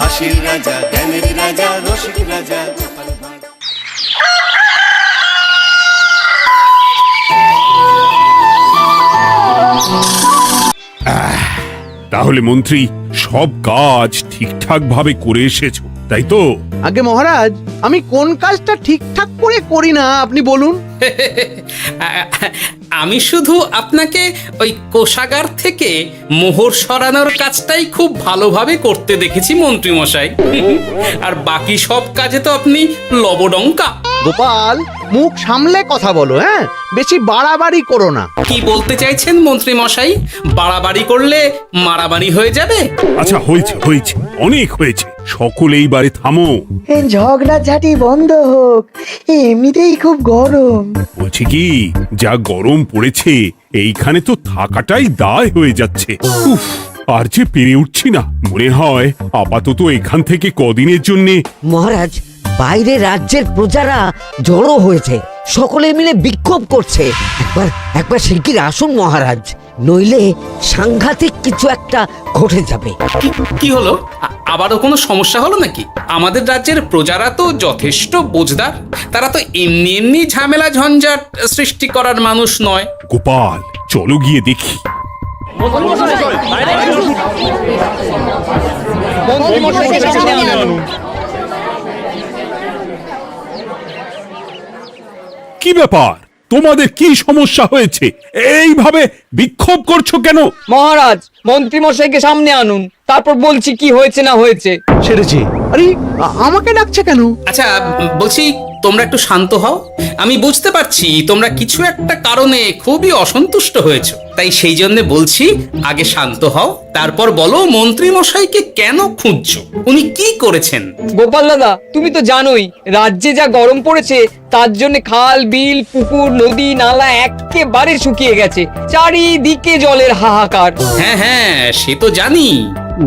হাসির রাজা, জ্ঞানের রাজা, রসিক রাজা গোপাল ভাঁড়। তাহলে মন্ত্রী সব কাজ ঠিকঠাক ভাবে করে এসেছো, তাই তো? আগে মহারাজ, আমি কোন কাজটা ঠিকঠাক করে করি না আপনি বলুন। আমি শুধু আপনাকে ওই কোষাগার থেকে মোহর সরানোর কাজটাই খুব ভালোভাবে করতে দেখেছি মন্ত্রী মশাই। আর বাকি সব কাজে তো আপনি লবডঙ্কা। গোপাল, মুখ সামলে কথা বলো, হ্যাঁ? বেশি বাড়াবাড়ি করো না। কি বলতে চাইছেন মন্ত্রী মশাই? বাড়াবাড়ি করলে মারামারি হয়ে যাবে। আচ্ছা, হয়েছে হয়েছে, অনেক হয়েছে, সকলে এইবারে থামো। ঝগড়াঝাটি বন্ধ হোক, এমনিতেই খুব গরম। বলছি কি, যা গরম পড়েছে এইখানে তো থাকাটাই দায় হয়ে যাচ্ছে। উফ, আর যে পেরে উঠছি না। মনে হয় আপাতত এখান থেকে কদিনের জন্যে। মহারাজ, বাইরে রাজ্যের প্রজারা জড়ো হয়েছে, সকলে মিলে বিক্ষোভ করছে। একবার শিগগির আসুন মহারাজ, নইলে সাংঘাতিক কিছু একটা ঘটে যাবে। কি হলো? আবারও কোনো সমস্যা হলো নাকি? আমাদের রাজ্যের প্রজারা তো যথেষ্ট বোঝদার, তারা তো এমনি এমনি ঝামেলা ঝঞ্ঝাট সৃষ্টি করার মানুষ নয়। গোপাল, চলো গিয়ে দেখি। কি ব্যাপার, তোমাদের কি সমস্যা হয়েছে? এইভাবে বিক্ষোভ করছো কেন? মহারাজ, মন্ত্রী মশাইকে সামনে আনুন, তারপর বলছি কি হয়েছে না হয়েছে। সেরেছে। আরে, আমাকে ডাকছে কেন? আচ্ছা, বলছি তোমরা একটু শান্ত হও। আমি বুঝতে পারছি তোমরা কিছু একটা কারণে খুবই অসন্তুষ্ট হয়েছো, তাই সেই জন্য বলছি আগে শান্ত হও, তারপর বলো মন্ত্রী মশাইকে কেন খুঁজছো, উনি কি করেছেন। গোপাল দাদা, তুমি তো জানোই রাজ্যে যা গরম পড়েছে, তার জন্য খাল বিল পুকুর নদী নালা একেবারে শুকিয়ে গেছে, চারিদিকে জলের হাহাকার। হ্যাঁ হ্যাঁ, সে তো জানি।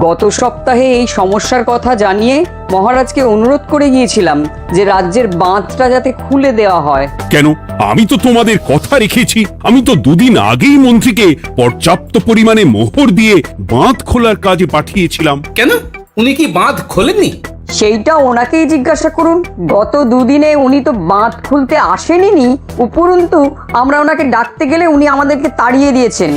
গত সপ্তাহে এই সমস্যার কথা জানিয়ে মহারাজকে অনুরোধ করে গিয়েছিলাম যে রাজ্যের বাঁধটা যাতে খুলে দেওয়া হয়। কেন? আমি তো তোমাদের কথা রেখেছি। আমি তো দুদিন আগেই মন্ত্রীকে পর্যাপ্ত পরিমাণে মোহর দিয়ে বাঁধ খোলার কাজে পাঠিয়েছিলাম। কেন, উনি কি বাঁধ খোলেননি? সেইটা ওনাকেই জিজ্ঞাসা করুন। গত দুদিনে উনি তো বাঁধ খুলতে আসেনি, উপরন্তু আমরা ওনাকে ডাকতে গেলে উনি আমাদেরকে তাড়িয়ে দিয়েছেন।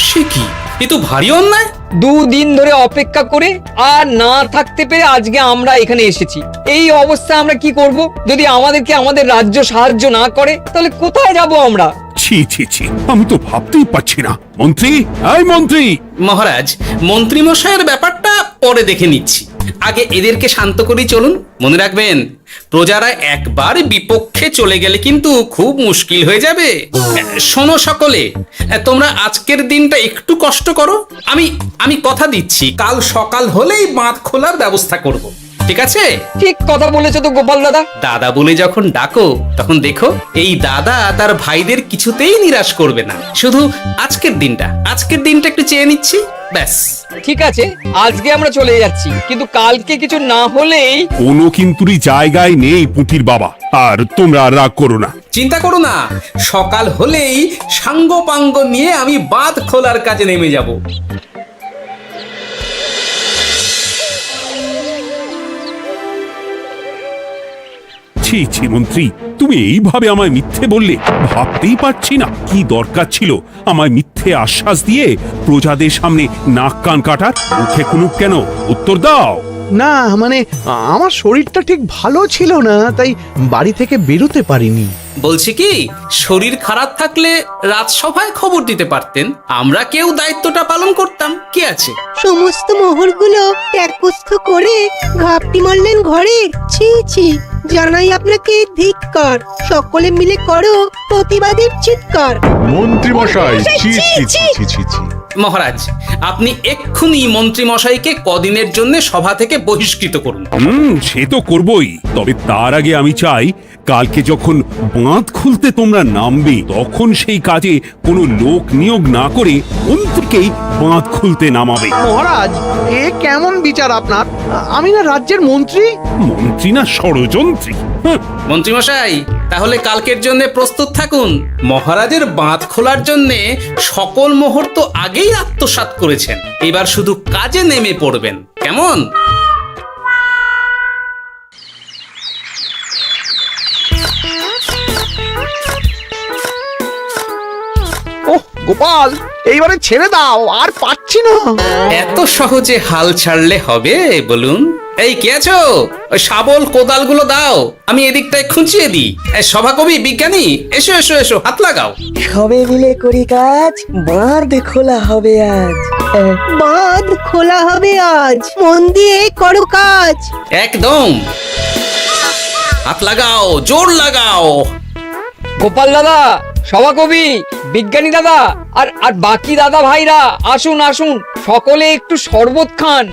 সে কি, এ তো ভারী অন্যায়। দুদিন ধরে অপেক্ষা করে আর না থাকতে পেরে আজকে আমরা এখানে এসেছি। এই অবস্থা আমরা কি করব? যদি আমাদেরকে আমাদের রাজ্য সাহায্য না করে তাহলে কোথায় যাব আমরা? ছি ছি ছি, আমি তো ভাবতেই পারছি না। মন্ত্রী, এই মন্ত্রী। মহারাজ, মন্ত্রী মশাইয়ের ব্যাপারটা পরে দেখে নিচ্ছি, আগে এদেরকে শান্ত করেই চলুন। মনে রাখবেন, প্রজারা একবার বিপক্ষে চলে গেলে কিন্তু খুব মুশকিল হয়ে যাবে। শোনো সকলে, তোমরা আজকের দিনটা একটু কষ্ট করো। আমি কথা দিচ্ছি, কাল সকাল হলেই বাঁধ খোলার ব্যবস্থা করব। ঠিক আছে? ঠিক কথা বলেছো তো গোপাল দাদা। দাদা বলে যখন ডাকো, তখন দেখো এই দাদা তার ভাইদের কিছুতেই নিরাশ করবে না। শুধু আজকের দিনটা একটু চেয়ে নিচ্ছি, ব্যাস। ঠিক আছে, আজকে আমরা চলে যাচ্ছি, কিন্তু কালকে কিছু না হলেই। কোনো কিন্তুরই জায়গায় নেই পুঁটির বাবা, আর তোমরা রাগ করো না। চিন্তা করো না, সকাল হলেই সাঙ্গ পাঙ্গ নিয়ে আমি বাঁধ খোলার কাজে নেমে যাব। ছি ছি মন্ত্রী, তুমি এইভাবে আমায় মিথ্যে বললে। ভাবতেই পারছি না কি দরকার ছিল আমায় মিথ্যে আশ্বাস দিয়ে প্রজাদের সামনে নাক কান কাটার। মুখে কুলুপ কেন? উত্তর দাও। না, মানে আমার শরীরটা ঠিক ভালো ছিল না, তাই বাড়ি থেকে বেরোতে পারিনি। বলছি কি, শরীর খারাপ থাকলে রাজসভায় খবর দিতে পারতেন, আমরা কেউ দায়িত্বটা পালন করতাম। কি আছে? সমস্ত মোহরগুলো ত্যাগস্থ করে ঘাপটি মারলেন ঘরে। ছি ছি, জানাই আপনাকে ধিক্কার। সকলে মিলে করো প্রতিবাদের চিৎকার। মন্ত্রী মশাই, ছি ছি ছি ছি ছি ছি। মহারাজ, আপনি এক্ষুনি মন্ত্রী মশাইকে কদিনের জন্য সভা থেকে বহিষ্কৃত করুন। সে তো করবই, তবে তার আগে আমি চাই কালকে যখন বাঁধ খুলতে তোমরা নামবে, তখন সেই কাজে কোনো লোক নিয়োগ না করে মন্ত্রীকেই বাঁধ খুলতে নামাবে। মহারাজ, এ কেমন বিচার আপনার? আমি না রাজ্যের মন্ত্রী। মন্ত্রী না ষড়যন্ত্রী। মন্ত্রী মশাই, তাহলে কালকের জন্য প্রস্তুত থাকুন। মহারাজের বাঁধ খোলার জন্য সকল মোহর তো আগেই আত্মসাৎ করেছেন, এবার শুধু কাজে নেমে পড়বেন, কেমন? গোপাল এইবারে ছেড়ে দাও, আর পাচ্ছি না। এত সহজে হাল ছাড়লে হবে বলুন? এই কে আছো? ওই শাবল কোদালগুলো দাও, আমি এদিকটায় খুঁচিয়ে দিই। এই সভাকবি, বিজ্ঞানী, এসো এসো এসো, হাত লাগাও। সবে মিলে করি কাজ, বাঁধ খোলা হবে আজ। বাঁধ খোলা হবে আজ, মন দিয়ে করো কাজ। একদম, হাত লাগাও, জোর লাগাও। গোপাল দাদা, সভাকবি, বিজ্ঞানী দাদা আর আর বাকি দাদা ভাইরা আসুন আসুন, সকলে একটু শরবত খান।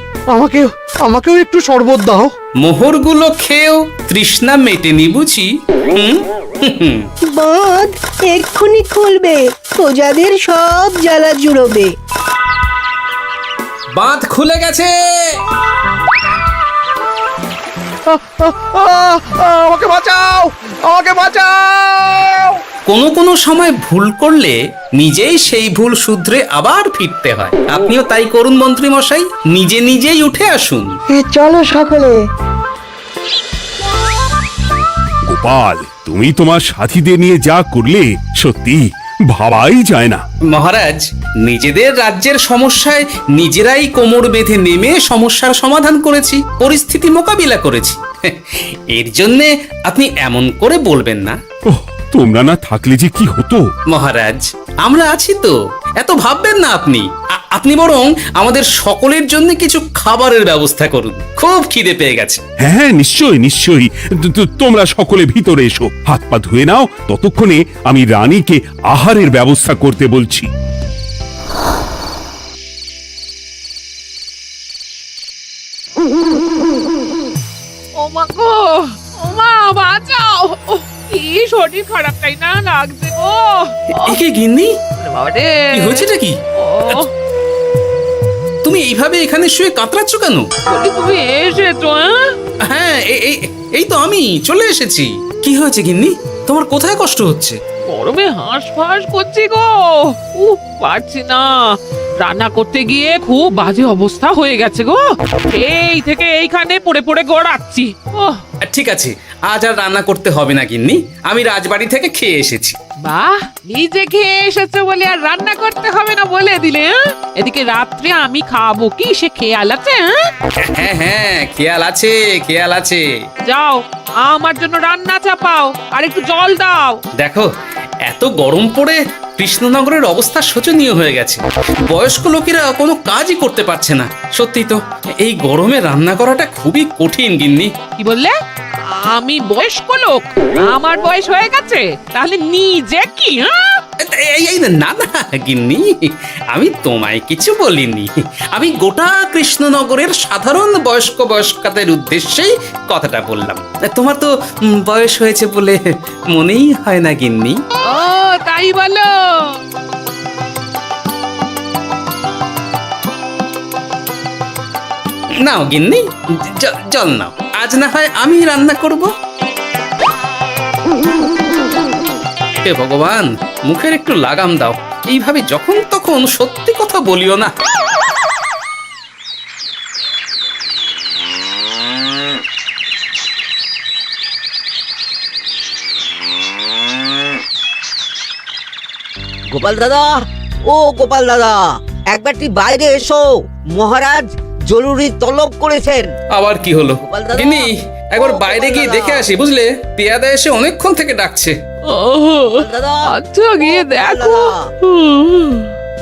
আমাকেও একটু শরবত দাও। মোহরগুলো খেয়েও তৃষ্ণা মেটেনি বুঝি? বাঁধ এক্ষুনি খুলবে, প্রজাদের সব জ্বালা জুড়বে। বাঁধ খুলে গেছে। আমাকে বাঁচাও, আমাকে বাঁচাও। কোনো সময় ভুল করলে নিজেই সেই ভুল শুধরে আবার ফিরতে হয়। আপনিও তাই করুন মন্ত্রী মশাই, নিজে নিজেই উঠে আসুন। চলো সকলে। গোপাল, তুমি তোমার সাথীদের নিয়ে যা করলে সত্যি ভাবাই যায় না। মহারাজ, নিজেদের রাজ্যের সমস্যায় নিজেরাই কোমর বেঁধে নেমে সমস্যার সমাধান করেছি, পরিস্থিতি মোকাবিলা করেছি। এর জন্যে আপনি এমন করে বলবেন না। ওহ, তোমরা না থাকলে যে কি হতো। মহারাজ, আমরা আছি তো, এত ভাববেন না আপনি। আপনি বরং আমাদের সকলের জন্য কিছু খাবারের ব্যবস্থা করুন, খুব খিদে পেয়ে গেছে। হ্যাঁ, নিশ্চয়ই নিশ্চয়ই। তোমরা সকলে ভিতরে এসো, হাত পা ধুয়ে নাও, ততক্ষণে আমি রানীকে আহারের ব্যবস্থা করতে বলছি। ওমা গো, ওমা বাঁচাও, কি শরীর খারাপ, তাই না লাগছে গো। একে গিন্নি, বাবারে, কি হয়েছেটা কি? তুমি এইভাবে এখানে শুয়ে কাতরাচ্ছ কেন? তুমি এসেছো? হ্যাঁ, এই তো আমি চলে এসেছি। কি হয়েছে গিন্নি? তোমার কোথায় কষ্ট হচ্ছে? গরমে হাঁসফাঁস করছি গো, পারছি না। রান্না করতে গিয়ে খুব বাজে অবস্থা হয়ে গেছে গো, এই থেকে এইখানে পড়ে পড়ে গড়াচ্ছি। ঠিক আছে, আজ আর রান্না করতে হবে না গিন্নি, আমি রাজবাড়ি থেকে খেয়ে এসেছি। বাহ, নিজে খেয়ে এসেছো বলে আর রান্না করতে হবে না বলে দিলে? এদিকে রাত্রে আমি খাবো কি, সে খেয়াল আছে? হ্যাঁ হ্যাঁ, খেয়াল আছে, খেয়াল আছে। যাও, আমার জন্য রান্না চাপাও আর একটু জল দাও। দেখো, এত গরম পড়ে কৃষ্ণনগরের অবস্থা শোচনীয় হয়ে গেছে। বয়স্ক লোকেরা কোনো কাজই করতে পারছে না। সত্যি তো, এই গরমে রান্না করাটা খুবই কঠিন গিন্নি। কি বললে? আমি বয়স্ক লোক? আমার বয়স হয়ে গেছে, তাহলে নিজে কি? না না গিন্নি, আমি তোমায় কিছু বলিনি। আমি গোটা কৃষ্ণনগরের সাধারণ বয়স্কাদের উদ্দেশ্যেই কথাটা বললাম। তোমার তো বয়স হয়েছে বলে মনেই হয় না গিন্নি। ও তাই বলো? নাও গিন্নি, জল নাও। আজ না হয় আমি রান্না করব। হে ভগবান, মুখের একটু লাগাম দাও। এইভাবে যখন তখন সত্যি কথা বলিও না। গোপাল দাদা, ও গোপাল দাদা, একবারটি বাইরে এসো, মহারাজ জরুরি তলব করেছেন। আবার কি হলো গোপাল দাদা, গিন্নি? একবার বাইরে গোপাল গিয়ে দাদা। দেখে আসি, বুঝলে? পেয়াদা এসে অনেকক্ষণ থেকে ডাকছে। গোপাল দাদা, আচ্ছা, গিয়ে গোপাল দেখো। দাদা।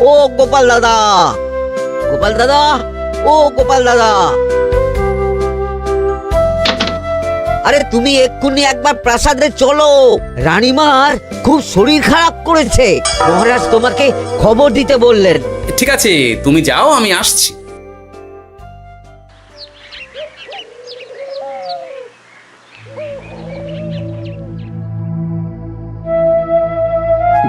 ও গোপাল দাদা, গোপাল দাদা, ও গোপাল দাদা, আরে তুমি এক্ষুনি একবার প্রাসাদে চলো, রানীমার খুব শরীর খারাপ করেছে, মহারাজ তোমাকে খবর দিতে বললেন। ঠিক আছে, তুমি যাও, আমি আসছি।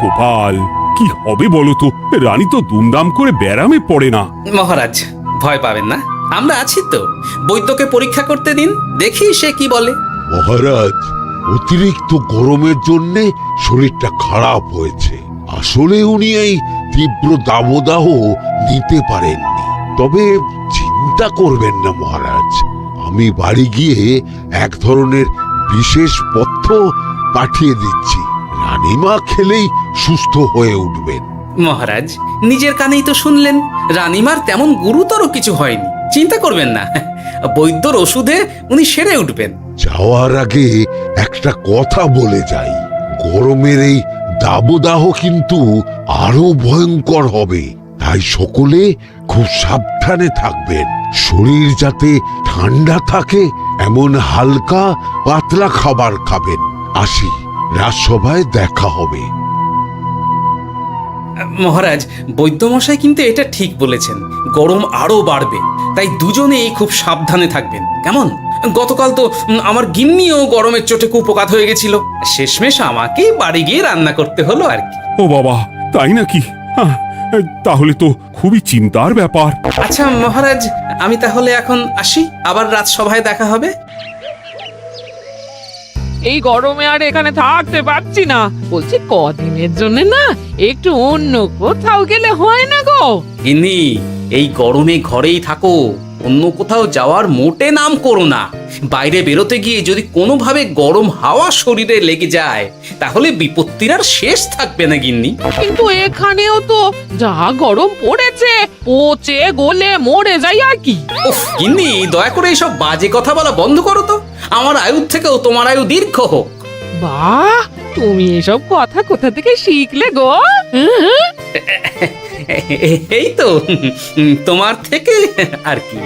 গোপাল, কি হবে বলো তো? রানী তো দুমদাম করে ব্যারামে পড়ে না। মহারাজ, ভয় পাবেন না, আমরা আছি তো। বৈদ্যকে পরীক্ষা করতে দিন, দেখি সে কি বলে। মহারাজ, অতিরিক্ত গরমের জন্য শরীরটা খারাপ হয়েছে। আসলে উনি এই তীব্র দাবদাহ নিতে পারেননি। তবে চিন্তা করবেন না মহারাজ, আমি বাড়ি গিয়ে এক ধরনের বিশেষ পথ্য পাঠিয়ে দিচ্ছি। রানীমা খেলেই সুস্থ হয়ে উঠবেন। মহারাজ নিজের কানেই তো শুনলেন, রানীমার তেমন গুরুতর কিছু হয়নি, চিন্তা করবেন না। বৈদ্যর ওষুধে উনি সেরে উঠবেন। যাওয়ার আগে একটা কথা বলে যাই, গরমের এই দাবদাহ কিন্তু আরো ভয়ঙ্কর হবে, তাই সকলে খুব সাবধানে থাকবেন। শরীর যাতে ঠান্ডা থাকে এমন হালকা পাতলা খাবার খাবেন। আসি, রাজসভায় দেখা হবে। মহারাজ, বৈদ্যমশাই কিন্তু এটা ঠিক বলেছেন, গরম আরো বাড়বে, তাই দুজনেই খুব সাবধানে থাকবেন, কেমন? গতকাল তো আমার গিন্নিও গরমের চোটে কুপকাত হয়ে গেছিল, শেষমেশ আমাকেই বাড়ি গিয়ে রান্না করতে হলো আর কি। ও বাবা, তাই নাকি? তাহলে তো খুবই চিন্তার ব্যাপার। আচ্ছা মহারাজ, আমি তাহলে এখন আসি, আবার রাজসভায় দেখা হবে। এই গরমে আর এখানে থাকতে পারছি না, বলছি কদিনের জন্য না একটু অন্য কোথাও গেলে হয় না গো? গিন্নি, এই গরমে ঘরেই থাকো, অন্য কোথাও যাওয়ার মোটে নাম করো না। বাইরে বেরোতে গিয়ে যদি কোনোভাবে গরম হাওয়া শরীরে লেগে যায় তাহলে বিপত্তির আর শেষ থাকবে না গিন্নি। কিন্তু এখানেও তো যা গরম পড়েছে, পচে গলে মরে যাই আর কি। উফ গিন্নি, দয়া করে এইসব বাজে কথা বলা বন্ধ করো তো, আমার আয়ুর থেকেও তোমার আয়ু দীর্ঘ হোক। বাহ, তুমি এসব কথা কোথা থেকে শিখলে গো? এই তো তোমার থেকে আর কি।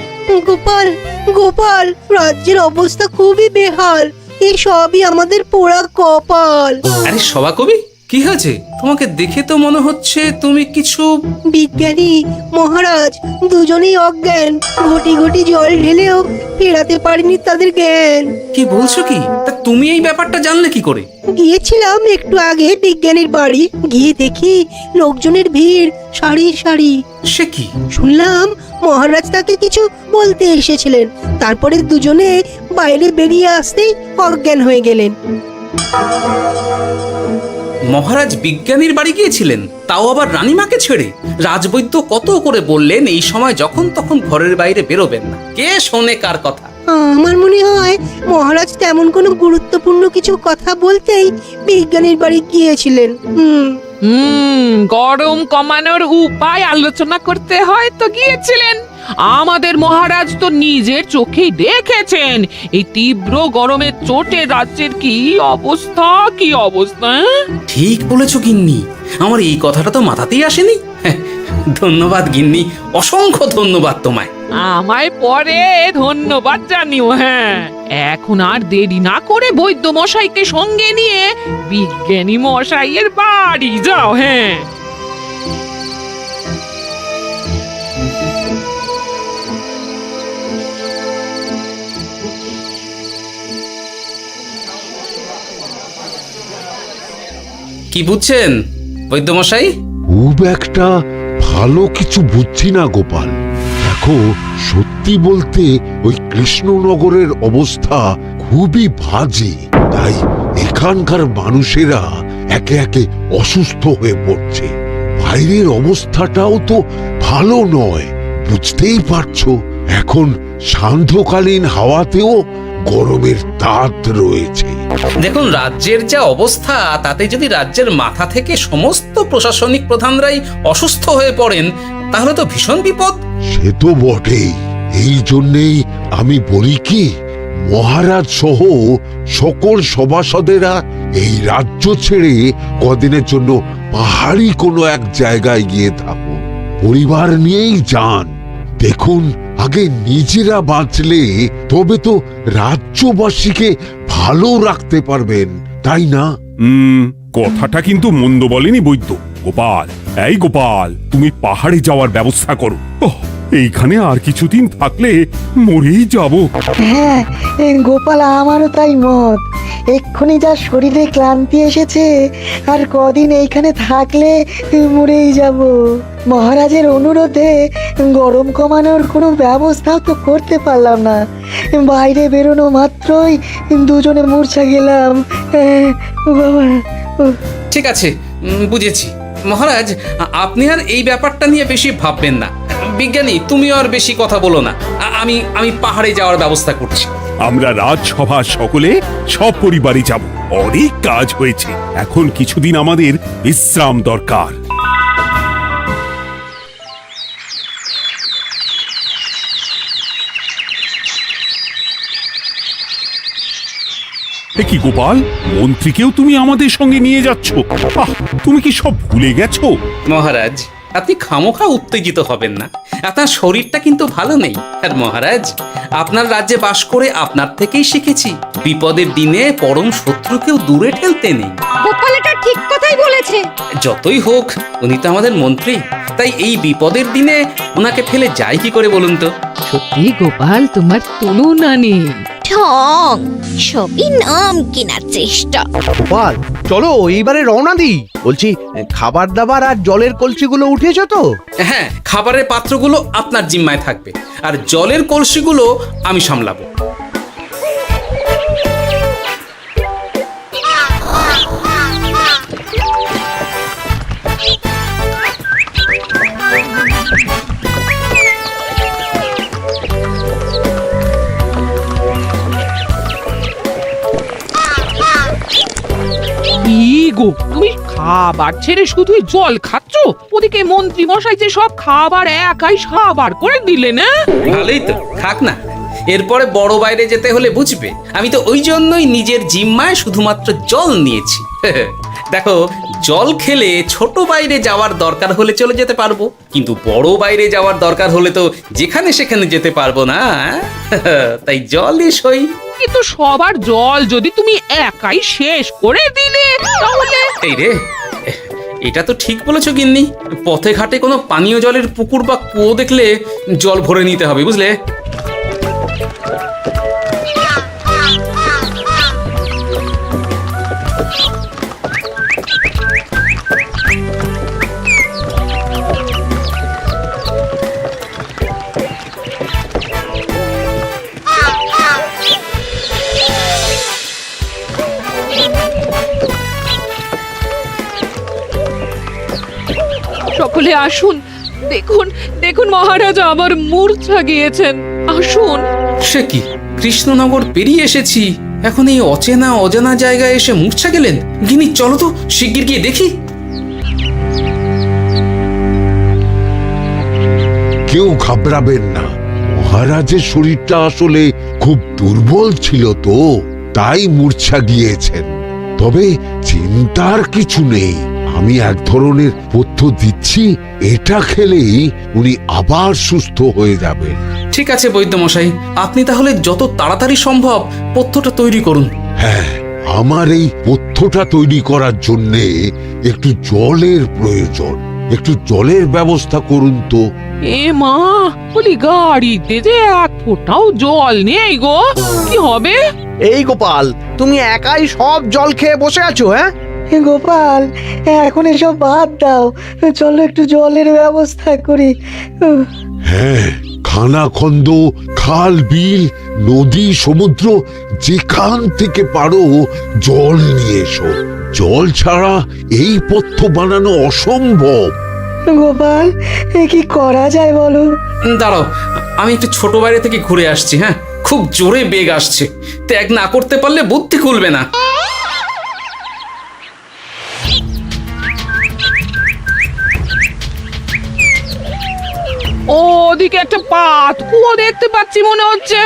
গোপাল, গোপাল, রাজ্যের অবস্থা খুবই বেহাল, এই সবই আমাদের পোড়া কপাল। আরে সভাকবি, কি হয়েছে? তোমাকে দেখে তো মনে হচ্ছে তুমি কিছু... বিজ্ঞানী মহারাজ দুজনেই অজ্ঞান, ঘটি ঘটি জল ঢেলেও ফেরাতে পারেনি তাদের জ্ঞান। কি বলছো কি? তা তুমি এই ব্যাপারটা জানলে কি করে? গিয়েছিলাম একটু আগে বিজ্ঞানীর বাড়ি, গিয়ে দেখি লোকজনের ভিড় সারি সারি। সে কি? শুনলাম মহারাজ তাকে কিছু বলতে এসেছিলেন, তারপরে দুজনে বাইরে বেরিয়ে আসতেই অজ্ঞান হয়ে গেলেন। মহারাজ বিজ্ঞানীর বাড়ি গিয়েছিলেন, তাও আবার রানীমাকে ছেড়ে? রাজবৈদ্য কত করে বললেন এই সময় যখন তখন ঘরের বাইরে বেরোবেন না, কে শোনে কার কথা? আমার মনে হয় মহারাজ তেমন কোনো গুরুত্বপূর্ণ কিছু কথা বলতেই বিজ্ঞানীর বাড়ি গিয়েছিলেন। গরম কমানোর উপায় আলোচনা করতে হয়তো গিয়েছিলেন। আমাদের মহারাজ তো নিজের চোখেই দেখেছেন এই তীব্র গরমের চোটে রাজ্যের কি অবস্থা, কি অবস্থা। ঠিক বলেছো গিন্নি, আমার এই কথাটা তো মাথাতেই আসেনি। ধন্যবাদ গিন্নি, অসংখ্য ধন্যবাদ তোমায়। আমায় পরে ধন্যবাদ জানিও। হ্যাঁ, এখন আর দেরি না করে বৈদ্য মশাইকে সঙ্গে নিয়ে বিজ্ঞানী মশাইয়ের বাড়ি যাও। হ্যাঁ, কি বুঝছেন বৈদ্যমশাই? খুব একটা ভালো কিছু বুঝছি না গোপাল। দেখো, সত্যি বলতে ওই কৃষ্ণনগরের অবস্থা খুবই বাজে, তাই এখানকার মানুষেরা একে একে অসুস্থ হয়ে পড়ছে। বাইরের অবস্থাটাও তো ভালো নয়, বুঝতেই পারছো। এখন সান্ধ্যকালীন হাওয়াতেও গরমের তাত রয়েছে। দেখুন, রাজ্যের যা অবস্থা তাতে যদি রাজ্যের মাথা থেকে সমস্ত প্রশাসনিক প্রধানরাই অসুস্থ হয়ে পড়েন তাহলে তো ভীষণ বিপদ। সে তো বটেই, এই জন্যেই আমি বলি কি, মহারাজ সহ সকল সভাসদেরা এই রাজ্য ছেড়ে কদিনের জন্য পাহাড়ি কোনো এক জায়গায় গিয়ে থাকুন, পরিবার নিয়েই যান। দেখুন, আগে নিজেরা বাঁচলে তবে তো রাজ্যবাসীকে ভালো রাখতে পারবেন, তাই না? কথাটা কিন্তু মন্দ বলেনি বৈদ্য। গোপাল, এই গোপাল, তুমি পাহাড়ে যাওয়ার ব্যবস্থা করো। এইখানে আর কিছুদিন থাকলে মরেই যাব। হ্যাঁ গোপাল, আমারও তাই মত। এক্ষুনি যা শরীরে ক্লান্তি এসেছে, আর কদিন এইখানে থাকলে মরেই যাব। মহারাজের অনুরোধে গরম কমানোর কোনো ব্যবস্থাও তো করতে পারলাম না, বাইরে বেরোনো মাত্রই দুজনে মূর্ছা গেলাম। বাবা, ঠিক আছে, বুঝেছি। মহারাজ, আপনি আর এই ব্যাপারটা নিয়ে বেশি ভাববেন না। বিজ্ঞানী, তুমি আর বেশি কথা বলো না, আমি পাহাড়ে যাওয়ার ব্যবস্থা করছি। আমরা রাজসভা সকলে সব পরিবারে যাব। অনেক কাজ হয়েছে, এখন কিছুদিন আমাদের বিশ্রাম দরকার। এ কি গোপাল, মন্ত্রীকেও তুমি আমাদের সঙ্গে নিয়ে যাচ্ছ? আহ, তুমি কি সব ভুলে গেছো? মহারাজ, আপনি খামোখা উত্তেজিত হবেন না। আপনার শরীরটা কিন্তু ভালো নেই। আর মহারাজ, আপনার রাজ্যে বাস করে আপনার থেকেই শিখেছি বিপদের দিনে পরম শত্রুকেও দূরে ঠেলতে নেই। গোপাল এটা ঠিক কথাই বলেছে। যতই হোক, উনি তো আমাদের মন্ত্রী, তাই এই বিপদের দিনে ওনাকে ফেলে যায় কি করে বলুন তো? সত্যি গোপাল, তোমার তুলনা নেই। ঠং, সবই নাম কেনার চেষ্টা। গোপাল, চলো এইবারে রওনা দিই। বলছি, খাবার দাবার আর জলের কলসিগুলো উঠেছো তো? হ্যাঁ, খাবারের পাত্রগুলো আপনার জিম্মায় থাকবে, আর জলের কলসিগুলো আমি সামলাবো। কি গো, তুমি খাবার ছেড়ে শুধুই জল খাচ্ছ? ওদিকে মন্ত্রী মশাই যে সব খাবার একাই সাবার করে দিলে না? ভালোই তো, খাক না। এরপরে বড় বাইরে যেতে হলে বুঝবে, আমি তো ওই জন্যই নিজের জিম্মায় শুধুমাত্র জল নিয়েছি। দেখো, জল খেলে ছোট বাইরে যাওয়ার দরকার হলে চলে যেতে পারবো, কিন্তু বড় বাইরে যাওয়ার দরকার হলে তো যেখানে সেখানে যেতে পারবো না। তাই জলই সই। কিন্তু সবার জল যদি তুমি একাই শেষ করে দিলে তাহলে? এই রে, এটা তো ঠিক বলেছো গিন্নি। পথে ঘাটে কোনো পানীয় জলের পুকুর বা কুয়ো দেখলে জল ভরে নিতে হবে, বুঝলে? সকলে আসুন, দেখুন দেখুন, মহারাজ আবার মূর্ছা গিয়েছেন। আসুন। সে কি, কৃষ্ণনগর পেরিয়ে এসেছি, এখন এই অচেনা অজানা জায়গায় এসে মূর্ছা গেলেন? গিনি, চলো তো শিগগির গিয়ে দেখি। কেউ ঘাবড়াবেন না, মহারাজের শরীরটা আসলে খুব দুর্বল ছিল তো, তাই মূর্ছা গিয়েছেন। তবে চিন্তার কিছু নেই, আমি এক ধরনের পথ্য দিচ্ছি, এটা খেলেই উনি আবার সুস্থ হয়ে যাবেন। ঠিক আছে বৈদ্য মশাই, আপনি তাহলে যত তাড়াতাড়ি সম্ভব পথ্যটা তৈরি করুন। হ্যাঁ, আমার এই পথ্যটা তৈরি করার জন্যে একটু জলের প্রয়োজন। একটু জলের ব্যবস্থা করুন তো। এ মা, বলি গাড়িতে যে এক ফোঁটাও জল নেই গো, কি হবে? এই গোপাল, তুমি একাই সব জল খেয়ে বসে আছো? হ্যাঁ গোপাল, এখন এসব বাদ দাও, চলো একটু জলের ব্যবস্থা করি। হ্যাঁ, খানাখন্দ, খাল, বিল, নদী, সমুদ্র, যেখান থেকে পারো জল নিয়ে এসো। জল ছাড়া এই পথ্য বানানো অসম্ভব। গোপাল, কি করা যায় বলো? দাঁড়াও, আমি একটু ছোট বাইরে থেকে ঘুরে আসছি। হ্যাঁ, খুব জোরে বেগ আসছে, ত্যাগ না করতে পারলে বুদ্ধি খুলবে না। ওদিকে একটা পাত কুয়ো দেখতে পাচ্ছি মনে হচ্ছে।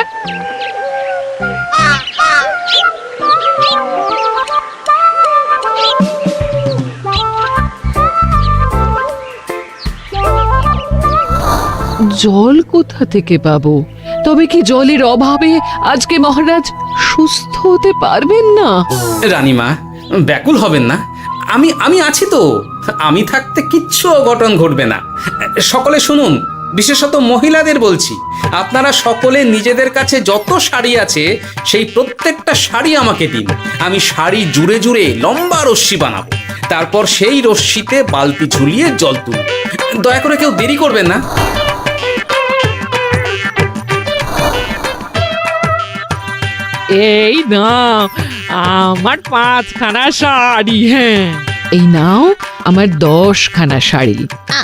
জল কোথা থেকে পাবো? তবে কি জলের অভাবে আজকে মহারাজ সুস্থ হতে পারবেন না? রানীমা, ব্যাকুল হবেন না, আমি আছি তো। আমি থাকতে কিচ্ছু অঘটন ঘটবে না। সকলে শুনুন, বিশেষত মহিলাদের বলছি, আপনারা সকলে নিজেদের কাছে যত শাড়ি আছে সেই প্রত্যেকটা শাড়ি আমাকে দিন। আমি শাড়ি জুড়ে জুড়ে লম্বা রশ্মি বানাবো, তারপর সেই রশ্মিতে বালতি ঝুলিয়ে জল তুলব। দয়া করে কেউ দেরি করবেন না। এই নাও আমার 5খানা শাড়ি। হ্যাঁ, এই নাও আমার 10খানা শাড়ি।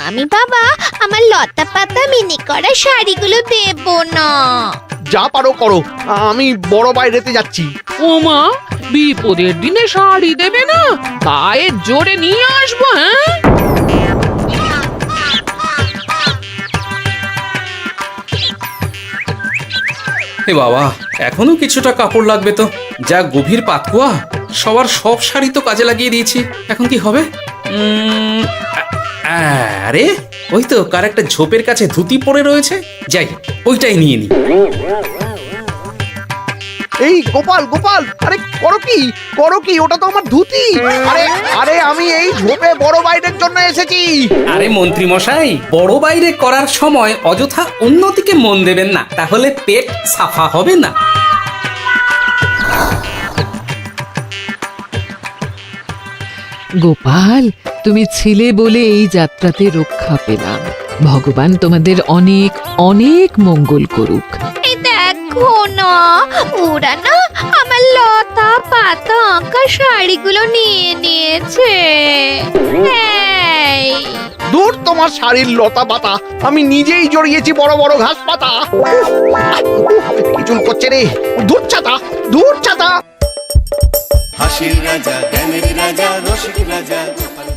আমি বাবা আমার লতা পাতা মিনি করা শাড়িগুলো দেব না। যা পারো করো, আমি বড় বাইরেতে যাচ্ছি। ওমা, বিপদের দিনে শাড়ি দেবে না? গায়ের জোরে নিয়ে আসবো। হ্যাঁ, এ বাবা, এখনো কিছুটা কাপড় লাগবে তো। যা গভীর পাতকুয়া, সবার সব শাড়ি তো কাজে লাগিয়ে দিয়েছি, এখন কি হবে? আরে ওই তো কার একটা ঝোপের কাছে ধুতি পড়ে রয়েছে, যাই ওইটাই নিয়ে নি। এই গোপাল গোপাল, আরে করো কি ওটা তো আমার ধুতি। আরে আরে আমি এই ঝোপে বড় বাইরের জন্য এসেছি। আরে মন্ত্রী মশাই, বড় বাইরে করার সময় অযথা অন্যদিকে মন দেবেন না, তাহলে পেট সাফা হবে না। গোপাল, তুমি ছিলে বলে এই যাত্রাতে রক্ষা পেলাম। ভগবান তোমাদের অনেক অনেক মঙ্গল করুক। এই দেখো না, ওরা না আমার লতা পাতা আঁকা শাড়িগুলো নিয়ে নিয়েছে। এই, দূর তোমার শাড়ির লতা পাতা, আমি নিজেই জড়িয়েছি বড় বড় ঘাস পাতা। কিছু করছে রে, দূর ছাতা। হাসির রাজা জ্ঞানের রাজা রসিক রাজা গোপাল